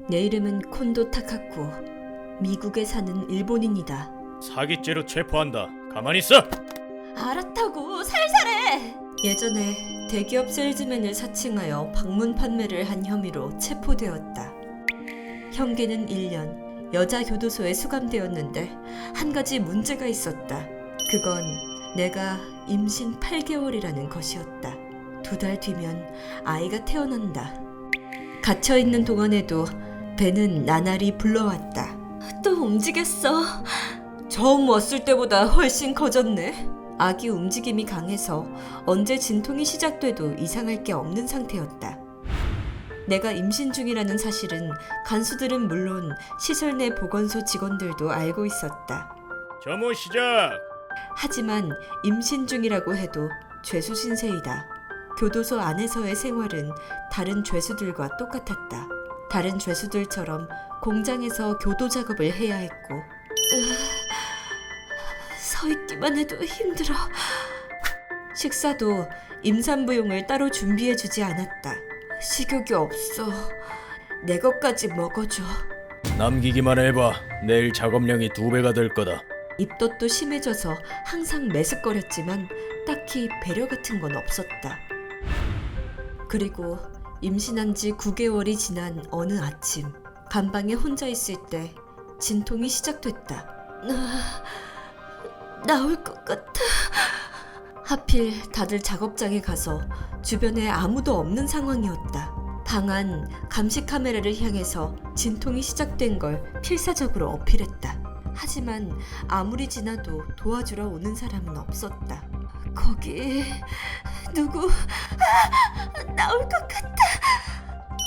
내 이름은 콘도 타카쿠. 미국에 사는 일본인이다. 사기죄로 체포한다. 가만히 있어. 알았다고, 살살해! 예전에 대기업 세일즈맨을 사칭하여 방문 판매를 한 혐의로 체포되었다. 형기는 1년, 여자 교도소에 수감되었는데 한 가지 문제가 있었다. 그건 내가 임신 8개월이라는 것이었다. 2달 뒤면 아이가 태어난다. 갇혀있는 동안에도 배는 나날이 불러왔다. 또 움직였어. 처음 왔을 때보다 훨씬 커졌네. 아기 움직임이 강해서 언제 진통이 시작돼도 이상할 게 없는 상태였다. 내가 임신 중이라는 사실은 간수들은 물론 시설 내 보건소 직원들도 알고 있었다. 점호 시작. 하지만 임신 중이라고 해도 죄수 신세이다. 교도소 안에서의 생활은 다른 죄수들과 똑같았다. 다른 죄수들처럼 공장에서 교도 작업을 해야 했고 서 있기만 해도 힘들어. 식사도 임산부용을 따로 준비해주지 않았다. 식욕이 없어. 내 것까지 먹어줘. 남기기만 해봐. 내일 작업량이 2배가 될 거다. 입덧도 심해져서 항상 메스꺼렸지만 딱히 배려 같은 건 없었다. 그리고 임신한 지 9개월이 지난 어느 아침, 간방에 혼자 있을 때 진통이 시작됐다. 나올 것 같아. 하필 다들 작업장에 가서 주변에 아무도 없는 상황이었다. 방 안 감시 카메라를 향해서 진통이 시작된 걸 필사적으로 어필했다. 하지만 아무리 지나도 도와주러 오는 사람은 없었다. 거기 누구 나올 것 같아.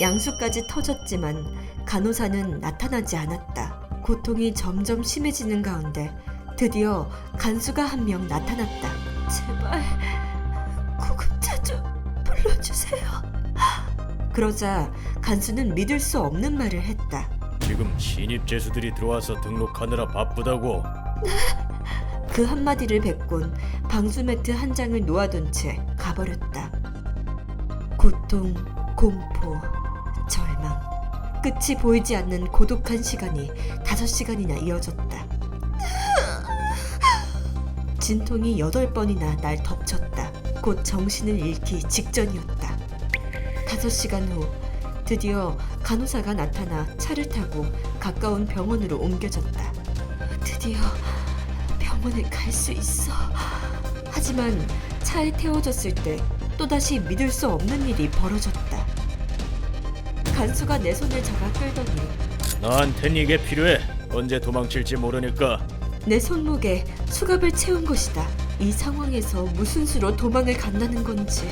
양수까지 터졌지만 간호사는 나타나지 않았다. 고통이 점점 심해지는 가운데 드디어 간수가 한 명 나타났다. 제발 구급차 좀 불러주세요. 그러자 간수는 믿을 수 없는 말을 했다. 지금 신입 죄수들이 들어와서 등록하느라 바쁘다고. 그 한마디를 뱉곤 방수 매트 한 장을 놓아둔 채 가버렸다. 고통, 공포, 절망, 끝이 보이지 않는 고독한 시간이 5시간이나 이어졌다. 진통이 8번이나 날 덮쳤다. 곧 정신을 잃기 직전이었다. 5시간 후 드디어 간호사가 나타나 차를 타고 가까운 병원으로 옮겨졌다. 드디어 병원에 갈 수 있어. 하지만 차에 태워졌을 때 또다시 믿을 수 없는 일이 벌어졌다. 간수가 내 손을 잡아 끌더니 나한텐 이게 필요해. 언제 도망칠지 모르니까. 내 손목에 수갑을 채운 것이다. 이 상황에서 무슨 수로 도망을 간다는 건지.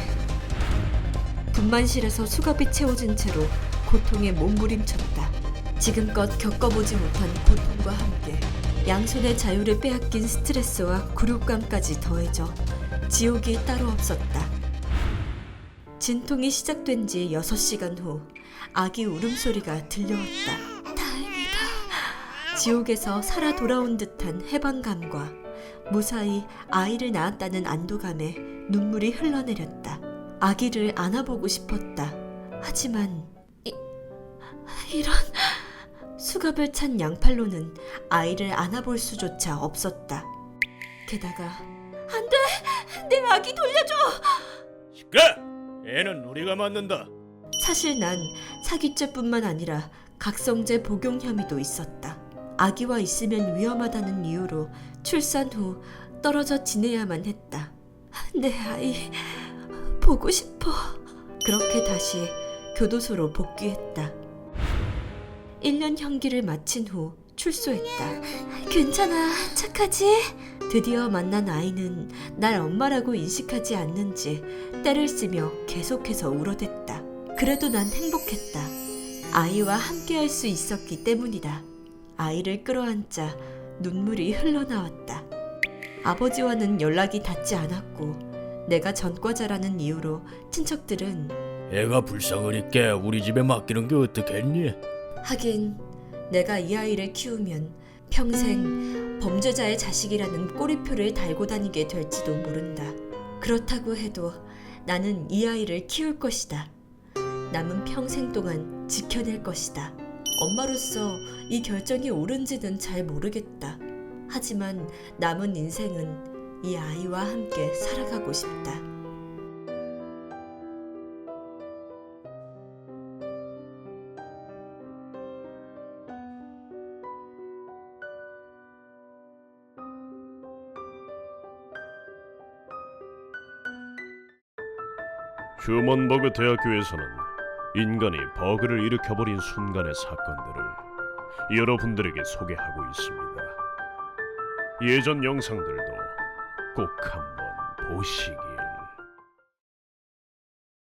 분만실에서 수갑이 채워진 채로 고통에 몸부림쳤다. 지금껏 겪어보지 못한 고통과 함께 양손의 자유를 빼앗긴 스트레스와 굴욕감까지 더해져 지옥이 따로 없었다. 진통이 시작된 지 6시간 후 아기 울음소리가 들려왔다. 다행이다. 지옥에서 살아 돌아온 듯한 해방감과 무사히 아이를 낳았다는 안도감에 눈물이 흘러내렸다. 아기를 안아보고 싶었다. 하지만 이런... 수갑을 찬 양팔로는 아이를 안아볼 수조차 없었다. 게다가 안 돼! 내 아기 돌려줘! 시끄러! 애는 우리가 맡는다. 사실 난 사기죄뿐만 아니라 각성제 복용 혐의도 있었다. 아기와 있으면 위험하다는 이유로 출산 후 떨어져 지내야만 했다. 내 아이 보고 싶어. 그렇게 다시 교도소로 복귀했다. 1년 형기를 마친 후 출소했다. 괜찮아, 착하지? 드디어 만난 아이는 날 엄마라고 인식하지 않는지 떼를 쓰며 계속해서 울어댔다. 그래도 난 행복했다. 아이와 함께할 수 있었기 때문이다. 아이를 끌어안자 눈물이 흘러나왔다. 아버지와는 연락이 닿지 않았고 내가 전과자라는 이유로 친척들은 애가 불쌍을 있게 우리 집에 맡기는 게 어떻겠니? 하긴 내가 이 아이를 키우면 평생 범죄자의 자식이라는 꼬리표를 달고 다니게 될지도 모른다. 그렇다고 해도 나는 이 아이를 키울 것이다. 남은 평생 동안 지켜낼 것이다. 엄마로서 이 결정이 옳은지는 잘 모르겠다. 하지만 남은 인생은 이 아이와 함께 살아가고 싶다. 휴먼버그 대학교에서는 인간이 버그를 일으켜버린 순간의 사건들을 여러분들에게 소개하고 있습니다. 예전 영상들도 꼭 한번 보시기